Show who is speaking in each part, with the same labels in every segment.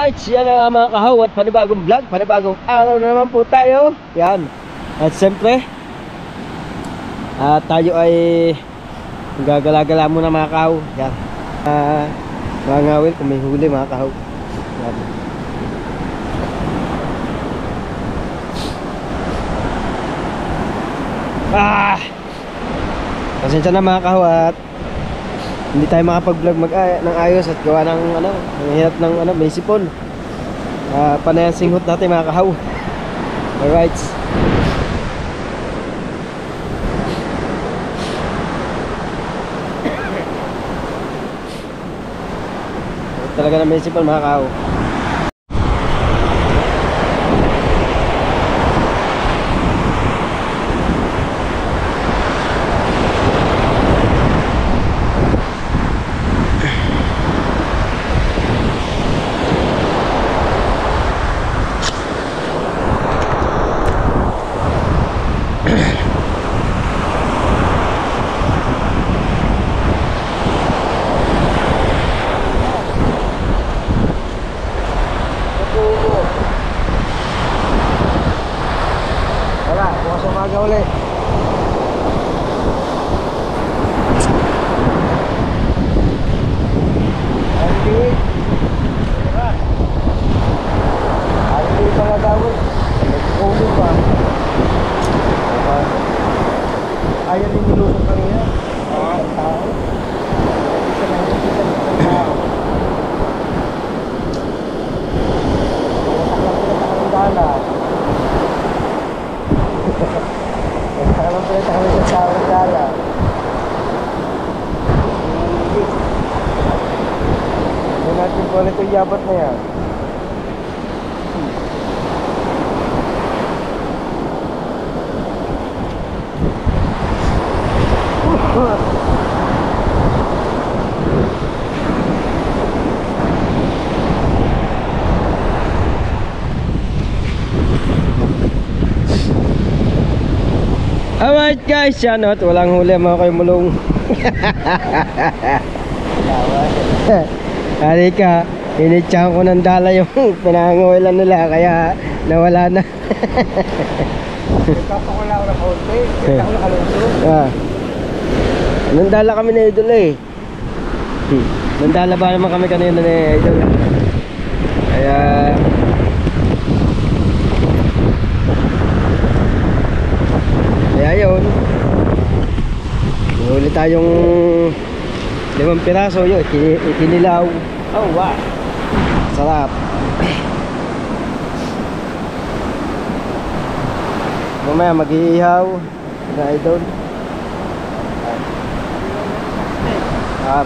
Speaker 1: Alright, yan ang mga kahaw at panibagong vlog, panibagong araw na naman po tayo. Yan. At siyempre, tayo ay gagala-gala muna mga kahaw. Yan. Mga ngawin kung may huli mga kahaw. Yan. Pasensya na mga kahaw at hindi tayo makapag-vlog ng ayos at gawa ng ang hirap ng may sipon. Panay ang singhot natin mga kahaw. Alright. Talaga na may sipon mga kahaw. Umaga ulit. Hindi pala gawin. Nag-ulo pa. Ayaw din nilusok kanina. Ang tao. Isa na nakikita ng tao. Nasaklang sila sa kanindala. Nagkakaroon pala kami sa tawang dala. Hindi natin po ulit yung yabat na yan. Alright guys, yan at walang huli mga kayo mulong. Halika, initsahan ko ng dala yung pinangawilan nila kaya nawala na. Kapakula ko ng konti, kita ko nakalusok. Nandala kami na idol eh. Nandala ba naman kami kanina na idol. Kaya ayun, huli tayong 5 piraso yun, ikinilaw. Oh wow, sarap. Mamaya mag-iihaw na idol.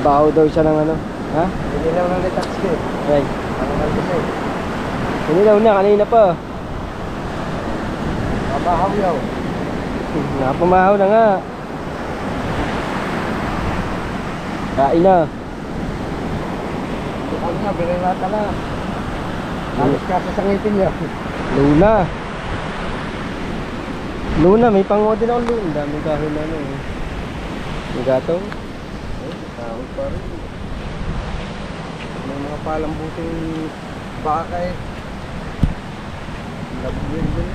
Speaker 1: Bahaw daw siya ng ha? Kinilaw ng letax ko eh. Ay, kinilaw na kanina pa. Bahaw yaw. Napumahaw na nga. Kain na. Bukod na, binilata na. Alis ka sa sangitin niya. Luna, may pango din ako luna. Daming kahon na may gatong. Kahon pa rin. May mga palambuting baka eh. Labuin din.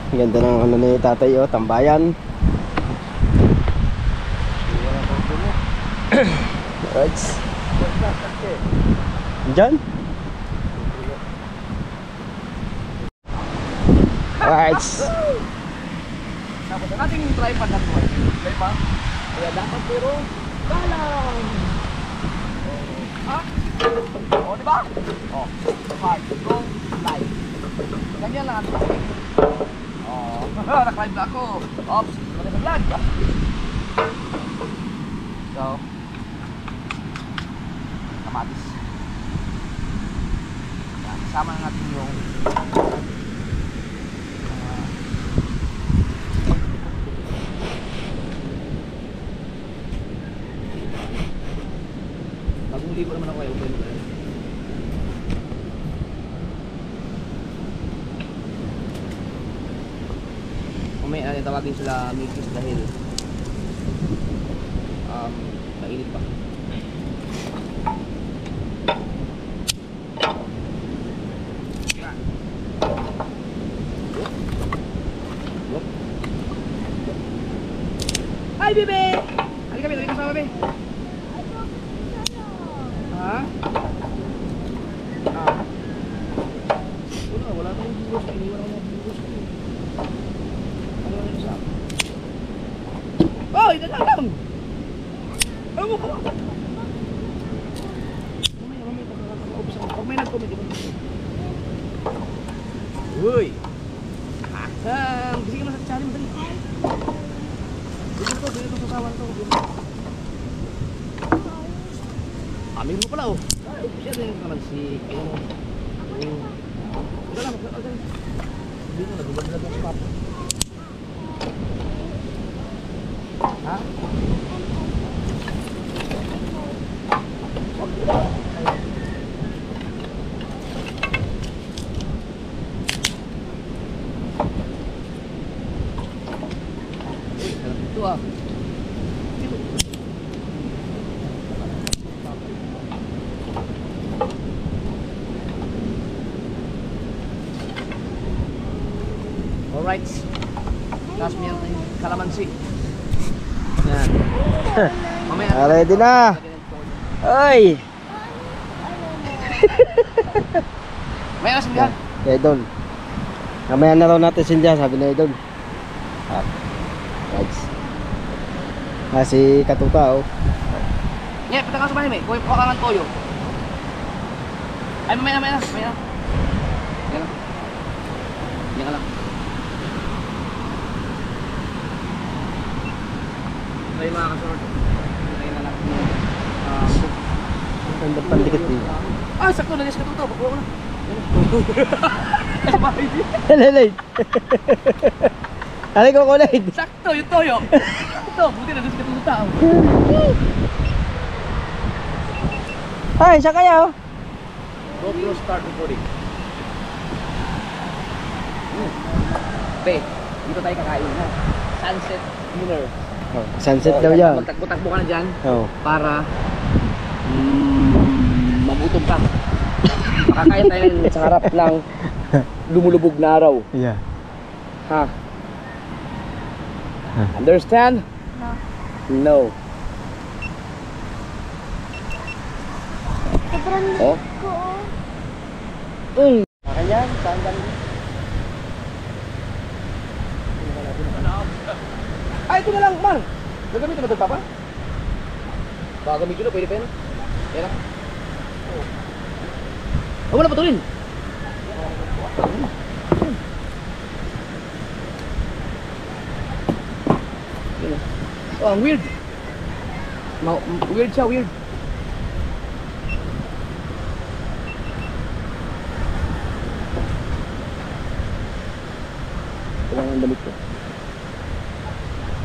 Speaker 1: Ganda ng ni tatay tambayan. Right. Diyan? Right.
Speaker 2: Dapat nating try pa natin. Try pa? Kaya dapat pero dalang. Oh, di ba? Oh, hard, go, live. Ganyan lang ang taktik. Oh, naka-live na ako. Oops, wala na vlog. So, kamatis. Kasama na natin yung bagong libo naman ako yung may tawagin sila Mikis dahil mainit pa. Hi, bebe! Halika, bebe. Halika sama, bebe. Ha? Wala tayong bugos. Iniwan ako ng bugos. Ano na yung sabi? Oh, ito lang lang! Ano mo? Mamaya, pagkakaubos ako. Pag may nag-comment, ito. Uy! Gisingin mo sa tsari mo, dali. Dito sa sawan to. Amin mo pala, oh. Ay, siya din naman si... Ito lang, hindi mo, nagugad-lag mo si Papa. Ha? Ito ah. Alright. Tapos meron tayong kalamansi. Yan. Mamaya.
Speaker 1: Ready na. Ay.
Speaker 2: May nasindihan.
Speaker 1: Idol. Mamaya na raw natin sindihan, sabi na Idol. Guys. Si Katuta, oh.
Speaker 2: Yeah, pita ka sa bahay, may. Kuha ka ng toyo. Ay, mamaya na. Yan lang. Yan ka lang. Ay, mga kasort. Hintayin na lang.
Speaker 1: Ang pandikit din.
Speaker 2: Ah, sakto na. Yes, Katuta. Bakuha ko na. Sa bahay din.
Speaker 1: Lalay. Alay ko kulay.
Speaker 2: Sakto, yung toyo. Ito, buti na doon si Katuta.
Speaker 1: Ay, siya kaya, oh.
Speaker 2: GoPro start recording. Be, dito tayo kakain ha. Sunset dinner.
Speaker 1: Oh, sunset daw yan.
Speaker 2: Magtakbo-takbo ka na dyan
Speaker 1: Oh.
Speaker 2: para magutom ka. Makakain tayo sa harap ng lumulubog na araw.
Speaker 1: Yeah.
Speaker 2: Ha? Understand? No. Oh?
Speaker 1: Kanya, saan kami?
Speaker 2: Ay, ito na lang, man. Gagamitin mo ito, Papa? Baka gamitin na, pwede pa yan. Yan lang. Oh, wala pa ito rin. Oh, ang weird. Weird siya, weird. Ito lang ang damit ko.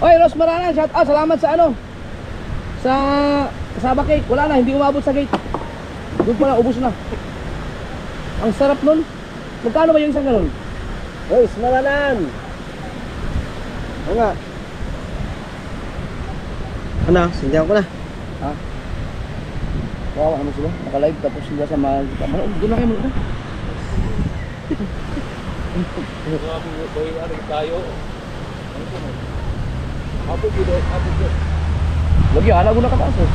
Speaker 2: Oy, Rose Marana, shout out. Salamat sa ano? Sa kasaba cake. Wala na, hindi umabot sa gate. Doon pala, ubos na. Ang sarap nun. Magkano ba yung isang ganun?
Speaker 1: Hoy, smaranan! Oo nga. Ano? Sindihan ko na.
Speaker 2: Ha? Wow, ano sila? Naka-live tapos sila sa mga... Doon na kayo muna. Lagi, anak ko na kataas eh.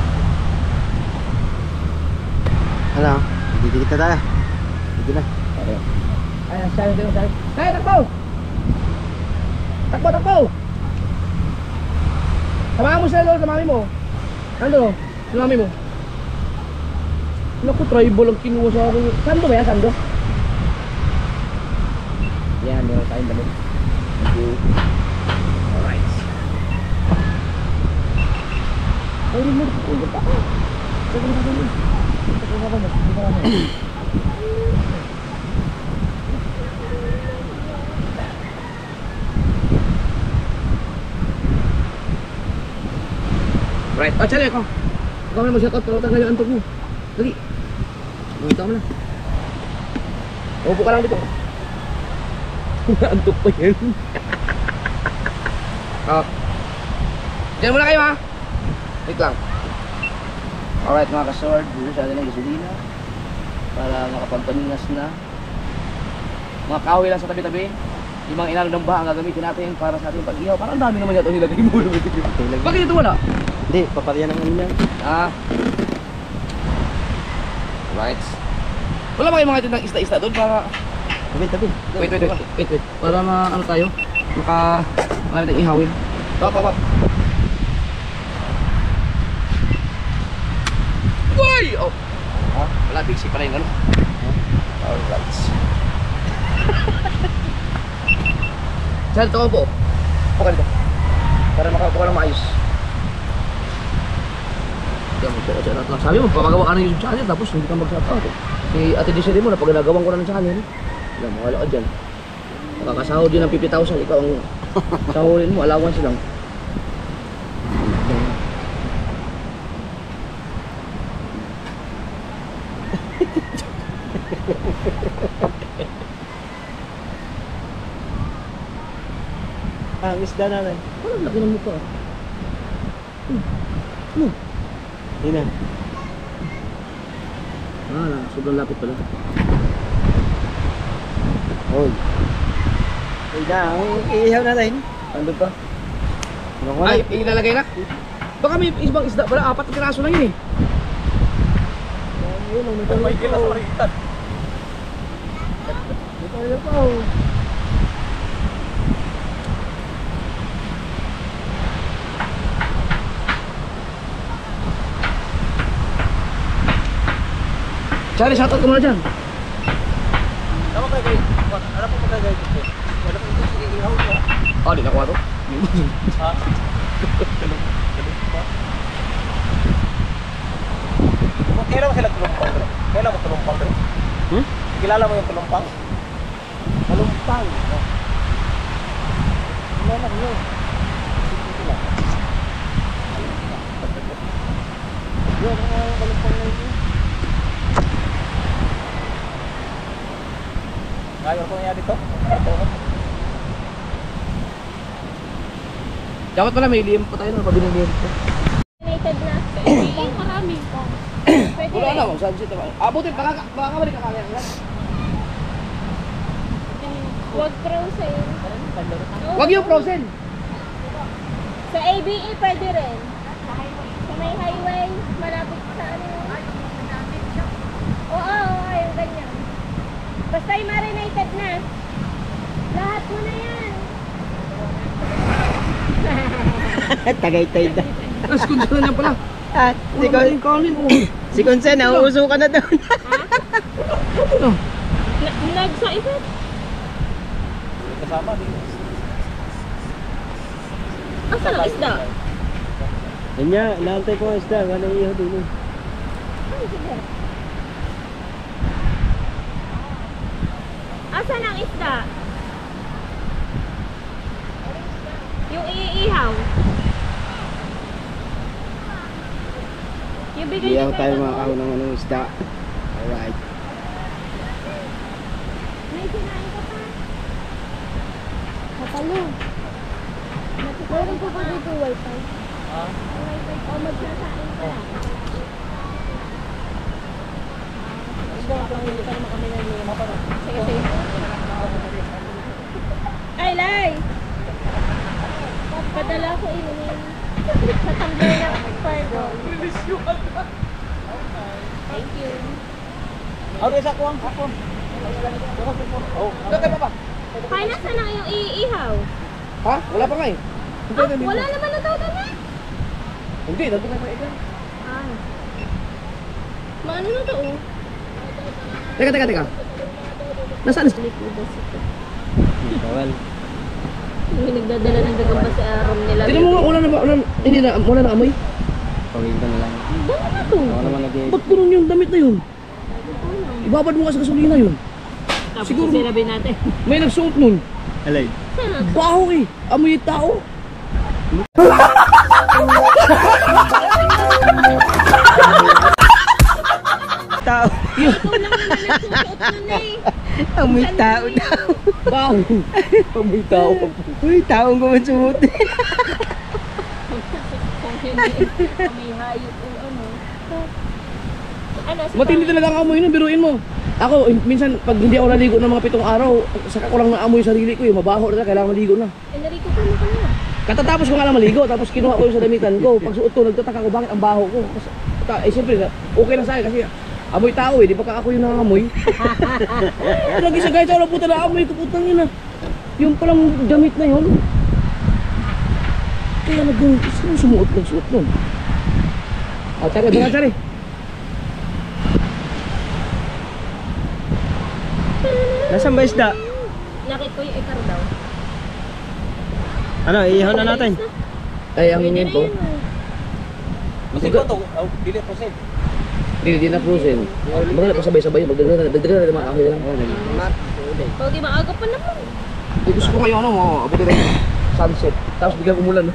Speaker 1: Ano? Didikit na tayo. Dito na.
Speaker 2: Ay, sayo, sayo. Sayo, takbo! Takbo, takbo! Samahan mo sila doon sa mami mo. Ano? Sa mami mo. Naku, tribal ang kinuha sa akin. Sando ba yan? Sando? Yan, meron tayong damit. Thank you. Alright. Ay, remote. Uy, ba't ako? Sige na ba? Sige na ba? Sige na ba? Right, chale ko. Ikaw na mag-shoutout para tanggal yung antok mo. Dali. Magita mo na. Upo ka lang dito. Antok pa yan. Oh. Diyan muna kayo ha. Wait lang. Alright mga kasword, dito siya ng gasolina para makapagpaningas na. Mga kahoy lang sa tabi-tabi. Yung mga inano ng baha ang gagamitin natin para sa ating pag-ihaw. Parang ang dami naman yata nilagay mo.
Speaker 1: Ilag.
Speaker 2: Bakit ito wala?
Speaker 1: Hindi, paparyan ng ano yan.
Speaker 2: Ah. Right. Wala ba kayong mga tindang isda-isda doon para...
Speaker 1: Tabi.
Speaker 2: Wait. Para na ano tayo? Marami tayong ihawin. Pap. Uy! Oh.
Speaker 1: Ha?
Speaker 2: Wala, busy pa rin ano. Alright. Saan ito ka po? Puka dito. Para makaupo ka ng maayos. Diyan mo po ko dyan. Sabi mo, papagawa ka ng YouTube channel tapos hindi ka magsasabi. Si Ate Desiree mo, napag nagawang ko na ng channel. Diyan mo, wala ka dyan. Makakasahod yun ng 50,000. Ikaw ang sahurin mo, allowance lang.
Speaker 1: Ang isda natin.
Speaker 2: Parang laki ng mukha.
Speaker 1: Yun na.
Speaker 2: Sobrang lapit pala.
Speaker 1: Hoy. Hoy na, ang iihaw natin.
Speaker 2: Ano pa?
Speaker 1: Ano ko na?
Speaker 2: Ay, ilalagay na. Baka may ibang isda pala, 4 na piraso lang yun eh.
Speaker 1: May kilas sa marikitan. Ito pa oh.
Speaker 2: Charlie, shoutout ko muna dyan.
Speaker 1: Ano pa kayo? Ano pa magagay dito? Wala pa ito iihaw ko.
Speaker 2: Oh, di nakuha to.
Speaker 1: Ha? Kailan mo sila tulumpang? Kailan mo tulumpang? Kilala mo yung tulumpang? Tulumpang. Kilala mo yun. Yun, ang tulumpang na yun. Ayaw ko nga dito.
Speaker 2: Dapat pala may liyem pa tayo na pabili ng liyem pa.
Speaker 3: United na. Hindi, marami pa. Pwede
Speaker 2: Wala
Speaker 3: rin.
Speaker 2: na, mag-sunset naman. Abutin, baka balik ka kaya lang.
Speaker 3: Huwag frozen.
Speaker 2: Huwag yung frozen.
Speaker 3: Sa ABE pwede rin. Sa may highway, malapit sa ano. Oo, yung ganyan. Basta yung marinated na. Lahat mo na yan.
Speaker 1: Tagaytay na.
Speaker 2: Tapos kung saan na pala.
Speaker 1: Ah, si Consen, nauuso ka na doon.
Speaker 3: Nagsaisip.
Speaker 1: Kasama din.
Speaker 3: Asan ang isda?
Speaker 1: Yan niya, inaantay ko ang isda. Wala iihaw din.
Speaker 3: Asan ang isda? Yung iihaw. Yung bigay
Speaker 1: Iihaw
Speaker 3: niyo
Speaker 1: tayo
Speaker 3: kay
Speaker 1: mga kahon ng anong isda. Alright.
Speaker 3: May sinain ka pa. Kapalo. Meron ko pa dito wifi. Ha? Wifi. O magsasain ka. Sige, sige. Ay, Lai! Padala ko inumin sa tumbler ng Fargo. Thank you.
Speaker 1: Okay, sa kuwang. Oh,
Speaker 2: Dagay pa ba?
Speaker 3: Kaya nasa na yung iihaw?
Speaker 2: Ha? Wala pa nga eh.
Speaker 3: Wala naman na daw doon eh.
Speaker 2: Hindi, nandun na pa ilan.
Speaker 3: Ah. Maano na to oh?
Speaker 2: Teka. Nasaan?
Speaker 1: bawal.
Speaker 3: Yung nagdadala ng gagamba sa arom nila.
Speaker 2: Tignan mo nga, wala na ba? Hindi na, wala na amoy.
Speaker 1: Pagin ka na lang.
Speaker 3: Dami na to.
Speaker 1: Ako naman nag-i-
Speaker 2: Ba't ganun yung damit na yun? Ibabad mo nga sa gasolina yun.
Speaker 3: Tapos
Speaker 2: Siguro-
Speaker 3: sinabi natin.
Speaker 2: May nagsuot nun.
Speaker 1: Alay.
Speaker 3: Sana to?
Speaker 2: Baho eh. Amoy yung tao.
Speaker 1: Tao.
Speaker 3: Ikaw lang naman nagsusuot nun eh.
Speaker 1: Amoy tao daw.
Speaker 2: Baho. Amoy tao.
Speaker 1: Uy, taong gumansuot.
Speaker 3: Kung hindi, may hayop o ano. Ano, si
Speaker 2: Matindi talaga ang amoy nun, biruin mo. Ako, minsan pag hindi ako naligo ng mga 7 araw, saka ko lang naamoy yung sarili ko, yung mabaho na, kailangan maligo na.
Speaker 3: Enrico, puno ka na.
Speaker 2: Katatapos ko nga lang maligo, tapos kinuha ko yung sa damitan ko. Pag suot ko, nagtataka ko bakit ang baho ko. Siyempre, okay lang sa akin kasi amoy tao eh, di ba ako yung nangamoy? Lagi sa guys, wala puta na amoy ko, putang ina. Yung palang damit na yun. Kaya sino nagsuot nun? Tsari, baka tsari.
Speaker 1: Nasaan ba isda?
Speaker 3: Nakit ko yung ikar daw.
Speaker 1: Ano, iihon na natin.
Speaker 2: Ay, ang ingin ko.
Speaker 4: Kasi ko to, dili po sir.
Speaker 2: Hindi na frozen. Mga napasabay-sabay, magdagdagan na mga kahoy lang.
Speaker 3: Pag di maaga pa naman.
Speaker 2: Gusto ko ngayon, abuti rin sunset. Tapos biglang umulan.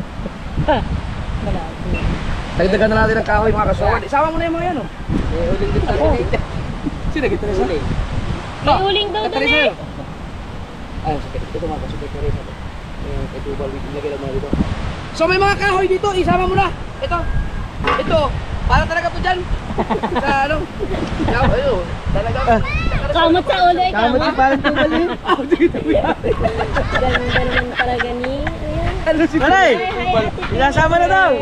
Speaker 2: Dagdagan na natin ang kahoy mga kasawad. Isama mo na yung mga yan. Sino kita rin sa?
Speaker 3: May uling daw doon eh.
Speaker 2: Ay, ito mga kasawad ka rin. Ito ba, ilagay lang mga dito. So may mga kahoy dito, isama mo na. Ito, para talaga to dyan. Sa ano? Ayun, talaga.
Speaker 3: Kamot sa ulo eh.
Speaker 1: Kamot si parang tubal eh.
Speaker 3: Ganun naman talaga ni. Ayan.
Speaker 2: Ano si
Speaker 1: Aray!
Speaker 3: Hi, Ate Tina.
Speaker 1: Sinasama na daw.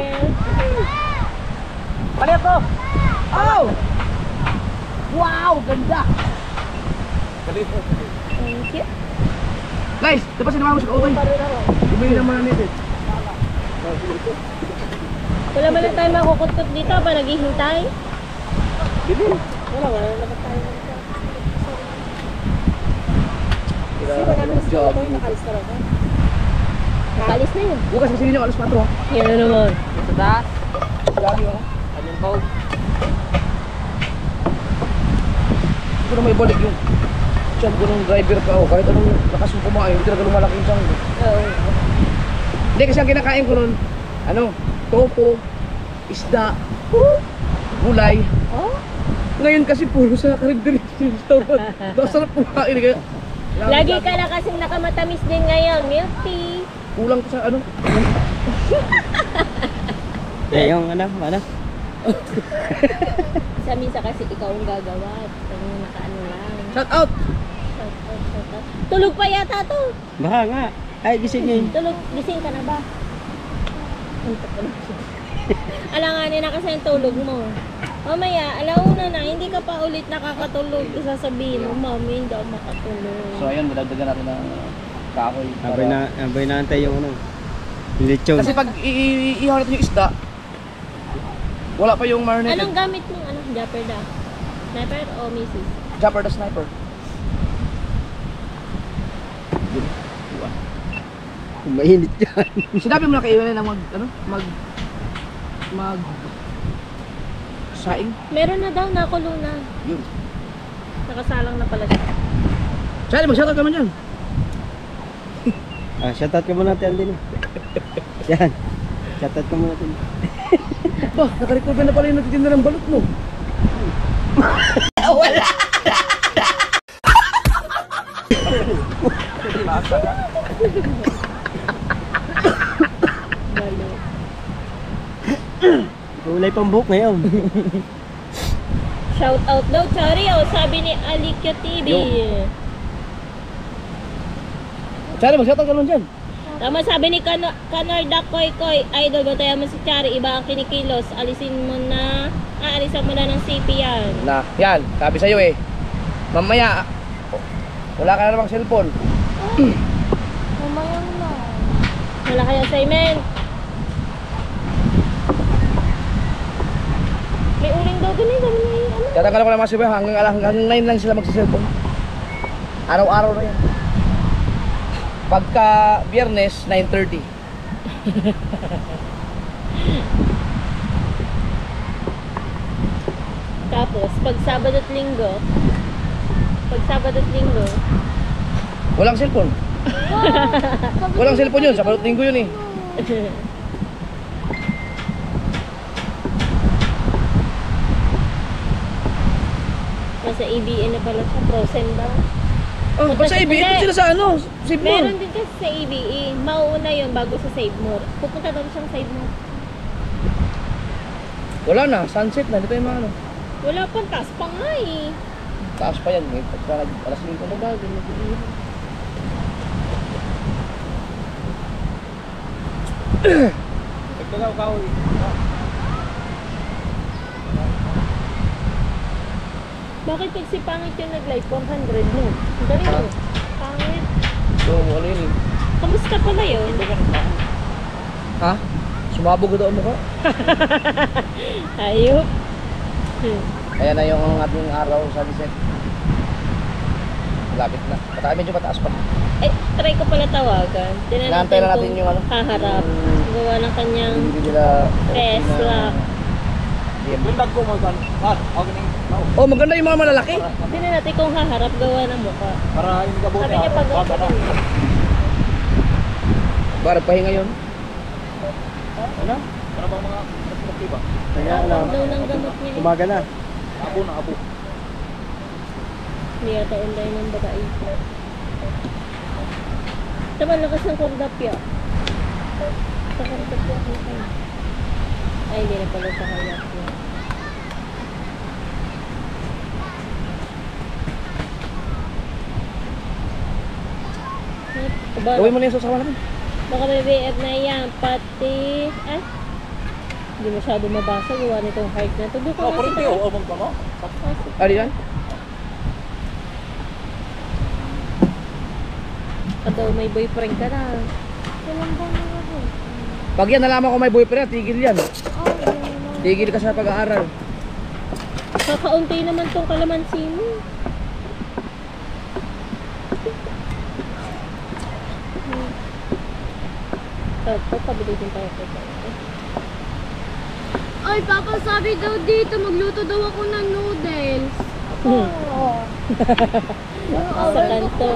Speaker 2: Palit to! Oh! Wow, ganda!
Speaker 3: Thank you.
Speaker 2: Guys, di ba sinama mo sa kautoy? Ibigay naman na nito.
Speaker 3: Wala ba lang tayo makukutkot dito ba naghihintay? Wala naman tayo. Nakalis na yun.
Speaker 2: Bukas kasi ninyo, alas 4 ha?
Speaker 3: Yan na naman.
Speaker 4: Sa taas,
Speaker 2: Lagi ha?
Speaker 4: anong tawag?
Speaker 2: Hindi ko na may balik yung tiyan ko ng driver ka o kahit anong lakas mo kumain, hindi talaga lumalaki yung tiyan ko.
Speaker 3: Oo.
Speaker 2: Hindi kasi ang kinakain ko nun, ano, topo, isda, gulay.
Speaker 3: Oh?
Speaker 2: Ngayon kasi puro sa karinderia yung restaurant. Masarap kumain kaya.
Speaker 3: Lagi ka na kasing nakamatamis din ngayon. Milk tea.
Speaker 2: Kulang ko sa ano.
Speaker 1: Yung ano.
Speaker 3: Sa minsan kasi ikaw ang gagawa. Kaya nakaano lang.
Speaker 2: Shout out!
Speaker 3: Shout out. Tulog pa yata to.
Speaker 1: Baka nga. Ay, gising niya.
Speaker 3: Tulog. Gising ka na ba? Antok ka na siya. Alanganin na kasi ang tulog mo. Mamaya, alauna na, hindi ka pa ulit nakakatulog. Sasabihin mo, mami, hindi ako makatulog.
Speaker 2: So ayun, madagdagan natin ng kahoy.
Speaker 1: Abay na antay yung ano. Yung lechon.
Speaker 2: Kasi pag iihaw natin yung isda, wala pa yung marinated.
Speaker 3: Anong gamit ng ano, Japper da? Sniper o Mrs.?
Speaker 2: Japper the sniper.
Speaker 1: Mainit yan.
Speaker 2: Sinabi mo na kayo na mag saing.
Speaker 3: Meron na daw, nakulong na.
Speaker 2: Yun.
Speaker 3: Nakasalang na pala siya.
Speaker 2: Sali, mag-shoutout ka man dyan.
Speaker 1: Shoutout ka muna natin din. Yan. Shoutout ka muna natin.
Speaker 2: Ba, nakarecord na pala yung nagtitinda ng balot mo. Wala!
Speaker 1: Kulay pang buhok ngayon.
Speaker 3: Shout out daw, Chari. O, sabi ni Alikyo TV.
Speaker 2: Sali, mag-shoutout ka man dyan.
Speaker 3: Tama sabi ni Kanarda Koy Koy, idol mo tayo mo si Chari, iba ang kinikilos. Alisin mo na ng CP yan.
Speaker 2: Na, yan, sabi sa'yo eh. Mamaya, wala ka na namang cellphone.
Speaker 3: Mamaya na. Wala kayo assignment. May uling daw dun eh, sabi ni ano.
Speaker 2: Tatagal ko na mga siya, hanggang 9 lang sila magsa-cellphone. Araw-araw na yan. Pagka Biyernes, 9:30.
Speaker 3: Tapos, pag Sabado at Linggo,
Speaker 2: Walang cellphone. Walang cellphone yun, sa balot linggo yun eh.
Speaker 3: nasa ABN na pala siya, frozen ba?
Speaker 2: Oh, pa sa ABE, ito sila sa ano, Save More.
Speaker 3: Meron din kasi sa ABE, mauuna yun bago sa Save More. Pupunta daw siyang Save More.
Speaker 2: Wala na, sunset na, dito yung mga ano.
Speaker 3: Wala pang taas pa nga eh.
Speaker 2: Taas pa yan. May pagka alas 5 na ba? Nag-iihaw.
Speaker 4: Ikaw ka.
Speaker 3: Bakit pag si Pangit yung nag-live 100 no? Ang galing mo. Pangit.
Speaker 2: So, ano yun eh.
Speaker 3: Kamusta pala yun?
Speaker 2: Ha? Sumabog ito ang mukha.
Speaker 3: Ayop.
Speaker 2: Ayan na yung ating araw sa Lisette. Malapit na. Patay medyo mataas pa.
Speaker 3: Eh, try ko pala tawagan.
Speaker 2: Inaantay na natin yung ano.
Speaker 3: haharap. Gawa ng kanyang
Speaker 2: Hindi nila...
Speaker 3: Tesla.
Speaker 4: Bundag ko magkan. Ako ning.
Speaker 2: Oh, maganda yung mga malalaki.
Speaker 3: Tingnan natin kung haharap gawa ng mukha.
Speaker 4: Para hindi ka buti.
Speaker 3: Sabi niya pag
Speaker 2: Barang pahinga yun.
Speaker 4: Ano? Para bang mga perspektiba?
Speaker 1: Kaya
Speaker 3: Tapos daw ng gamot niya.
Speaker 1: umaga na.
Speaker 4: Abo na abo.
Speaker 3: Hindi yata online ng babae. Tama, lakas ng kordapya. Sa kordapya. Ay, hindi na pala sa kayak niya.
Speaker 2: Gawin mo na yung susawa namin.
Speaker 3: Baka may BF na yan, pati... Ah? Hindi masyado mabasa, gawa nitong heart na ito. Doon ka
Speaker 4: Oh,
Speaker 3: nga
Speaker 4: kurente
Speaker 3: sa
Speaker 4: oh, among ka no?
Speaker 2: Ano yan?
Speaker 3: daw may boyfriend ka na. Walang ba mga boy?
Speaker 2: Pag yan nalaman ko may boyfriend, tigil yan. Tigil ka sa pag-aaral.
Speaker 3: Kakaunti naman tong kalamansi mo. Tapos, pabili din tayo po.
Speaker 5: Ay, Papa, sabi daw dito, magluto daw ako ng noodles. Oo.
Speaker 3: Sa kanto.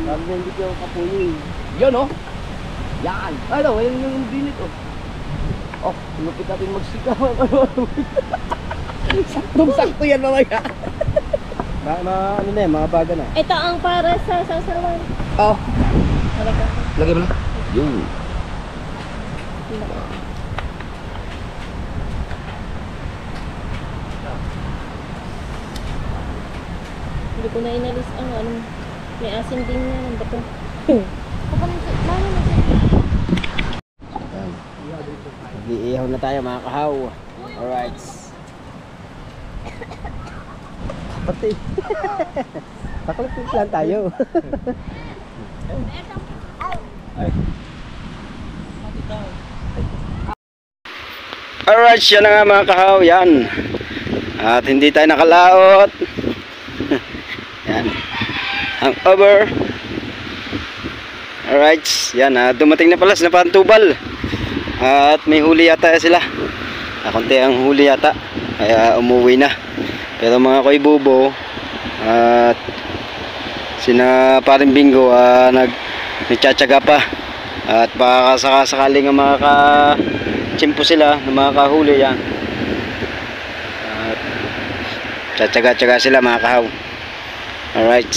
Speaker 1: Sabi niya hindi ko kapuloy.
Speaker 2: Yun oh. Yan. Ano, yun yung dinit oh. Oh, lupit natin magsikaw. Saktong-sakto yan mamaya.
Speaker 1: Ano na yan, mga baga na.
Speaker 3: Ito ang para sa sasawan.
Speaker 2: Oh,
Speaker 3: Talaga.
Speaker 2: lagay mo na. Yun.
Speaker 3: Hindi ko na inalis ang ano. May asin din na. Ang bato.
Speaker 1: Mag-iihaw na tayo mga kahaw. Alright. Pati. Pakalapit lang tayo. Alright, yan na nga mga kahaw. Yan. At hindi tayo nakalaot. Yan. Hangover. Alright. Yan. Dumating na pala sa Pantubal. At may huli yata sila. Konti ang huli yata. Kaya umuwi na. Pero mga koy bubo at sina paring Bingo nagtsatsaga pa. At baka sakasakaling makaka-chimpo sila na makakahuli yan. At tsatsaga-tsaga sila mga kahaw. Alright.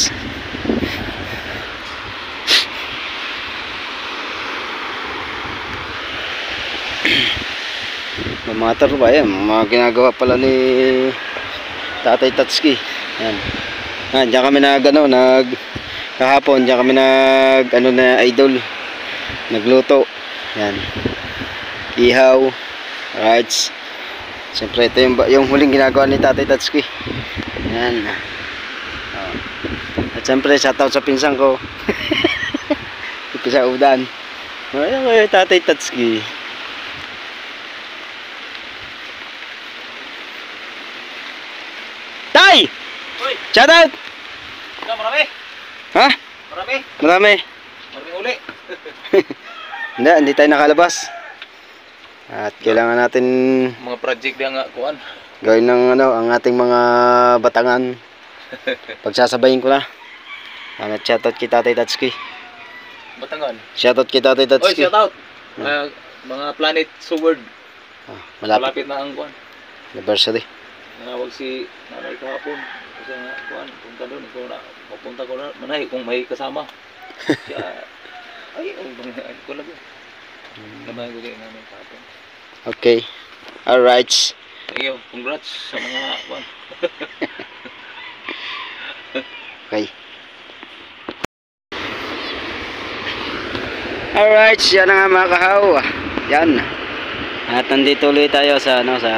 Speaker 1: Mga tarba yan, mga ginagawa pala ni Tatay Tatsuki. Yan. Diyan kami kahapon diyan kami na idol. Nagluto. Yan. Ihaw. Right. Siyempre ito yung huling ginagawa ni Tatay Tatsuki. Yan. At siyempre shoutout sa pinsan ko. Ito sa Udan. Ayan ko yung Tatay Tatsuki. Tay!
Speaker 4: Uy,
Speaker 1: Shoutout!
Speaker 4: marami.
Speaker 1: Ha?
Speaker 4: Marami.
Speaker 1: Marami.
Speaker 4: Marami uli.
Speaker 1: Hindi tayo nakalabas. At kailangan natin
Speaker 4: Mga project na nga kuan.
Speaker 1: gawin ng ang ating mga batangan. Pagsasabayin ko na. At shoutout kay Tatay Tatsuki.
Speaker 4: Batangan.
Speaker 1: Shoutout kay Tatay
Speaker 4: Oy,
Speaker 1: Tatsuki.
Speaker 4: shout out. Mga Planet Sword.
Speaker 1: Malapit.
Speaker 4: Malapit na ang kuan.
Speaker 1: Anniversary.
Speaker 4: Nanawag si nanay kahapon. Kasi nga kuan, punta doon ko na. Pupunta ko na manay kung may kasama. Siya ay, ay ko lang. Naman ko kay nanay kahapon.
Speaker 1: Okay. Alright.
Speaker 4: Iyo, congrats sa mga kuan.
Speaker 1: Okay. Alright, yan na nga mga kahaw. Yan. At nandito ulit tayo sa ano, sa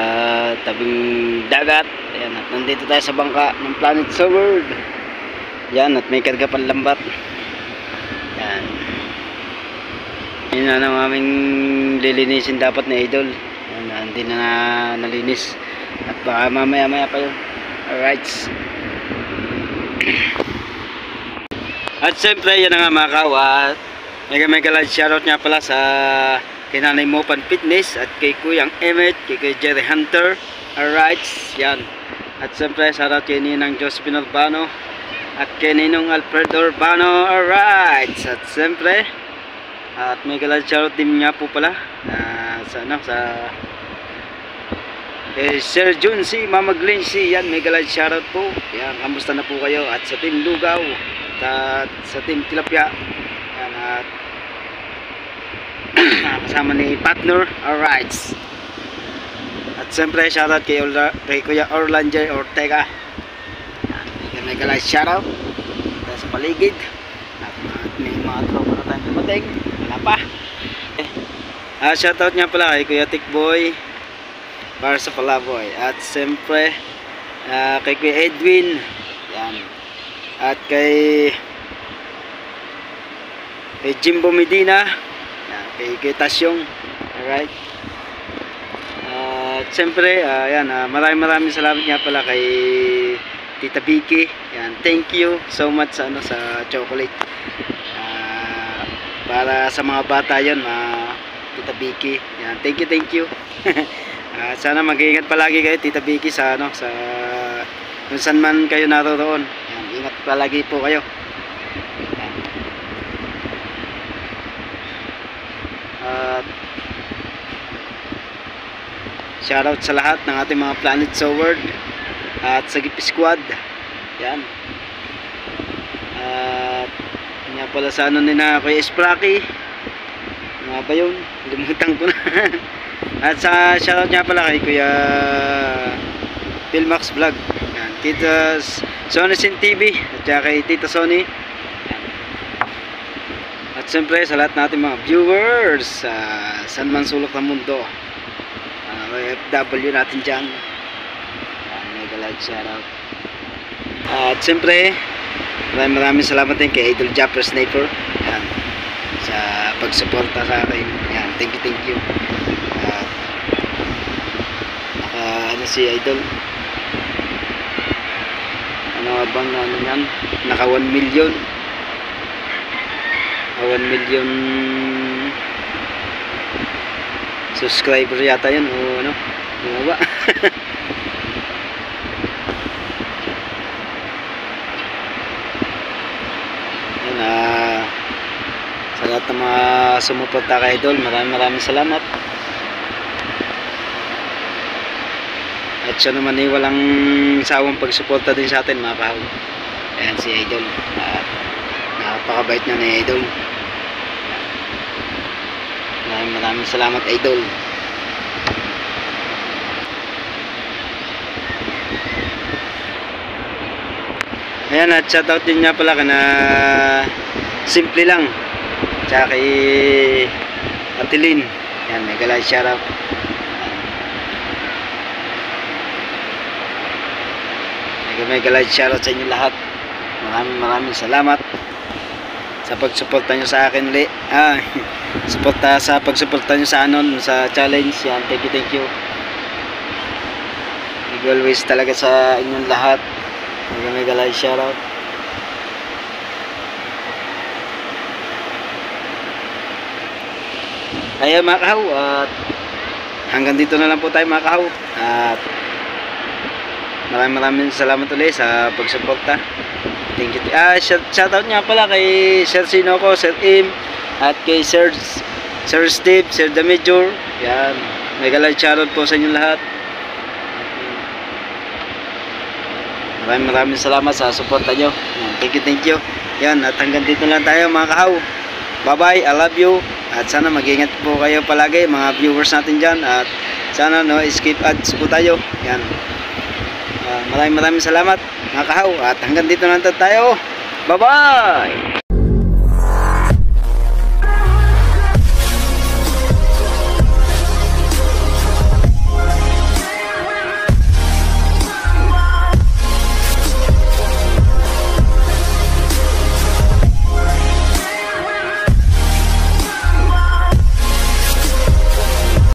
Speaker 1: tabing dagat. Ayan, at nandito tayo sa bangka ng Planet Sword. Yan, at may karga pang lambat. Yan. Yun na ang aming lilinisin dapat ni Idol. Yan, hindi na nalinis. At baka mamaya pa yun. Alright. At siyempre, yan na nga mga kahaw. At mega large shoutout nga pala sa kay Nanay Mopan Fitness at kay Kuyang Emmet, kay Jerry Hunter. Alright, yan. At siyempre, shoutout kay Ninang Josephine Urbano at kay Ninong Alfred Urbano. Alright, at siyempre, at mega large shoutout din nga po pala sa Sir Jun C, Mama Glenn C. Yan, mega large shoutout po. Yan, kamusta na po kayo? At sa Team Lugaw at sa Team Tilapia. Yan, at kasama ni partner. Alright. At siyempre shoutout kay Kuya Orlando Ortega. Yan, mega large shoutout sa paligid. At may mga tropa na tayong dumating. Wala pa. Shoutout nga pala kay Kuya Tikboy para sa Palaboy. At siyempre kay Kuya Edwin. Yan. At kay Jimbo Medina. Yan. Kay Tasyong. Alright. At siyempre maraming salamat nga pala kay Tita Vicky. Yan. Thank you so much sa chocolate. Para sa mga bata yon, Tita Vicky. Yan. Thank you. Sana mag-iingat palagi kayo, Tita Vicky, sa kung saan man kayo naroon. Yan, ingat palagi po kayo. Yan. At shoutout sa lahat ng ating mga Planet Sword at sa Gipi Squad. Yan. At nga pala sa Kuya Espraki. Nga ba yun? Limutan ko na. At sa shoutout nga pala kay Kuya Philmax Vlog. Yan. Tita Sony Sin TV at saka kay Tita Sony. Yan. At siyempre sa lahat natin mga viewers sa saan man sulok ng mundo, OFW natin dyan. Mega like shoutout. At siyempre maraming salamat din kay Idol Japper Sniper. Yan. Sa pagsuporta sa akin. Yan. Thank you. Si Idol, ano bang yan, naka 1 million 1 million subscriber yata yun, o ano ba? Yan, sa lahat ng mga sumuporta kay Idol, maraming salamat. At siya naman ay walang sawang pagsuporta din sa atin mga kahaw. Ayan si Idol. At napakabait niya ni Idol. Maraming salamat Idol. Ayan, at shoutout din niya pala na simple lang. Tsaka kay Atilin. Ayan, mega like shoutout. Mega like shoutout sa inyo lahat. Maraming salamat sa pagsuporta nyo sa akin ulit. Sa pagsuporta nyo sa sa challenge. Yan, thank you. Always talaga sa inyong lahat. Mega like shoutout. Ayan mga kahaw, at hanggang dito na lang po tayo mga kahaw. At maraming salamat ulit sa pagsuporta. Thank you. Shoutout nga pala kay Sir Sinoco, Sir Im, at kay Sir Steve, Sir The Major. Yan. Mega like shoutout po sa inyo lahat. Maraming salamat sa suporta nyo. Thank you. Yan, at hanggang dito lang tayo mga kahaw. Bye bye, I love you. At sana mag-ingat po kayo palagi mga viewers natin dyan. At Sana no skip ads po tayo. Yan. Maraming salamat mga kahaw at hanggang dito na lang tayo. Bye-bye!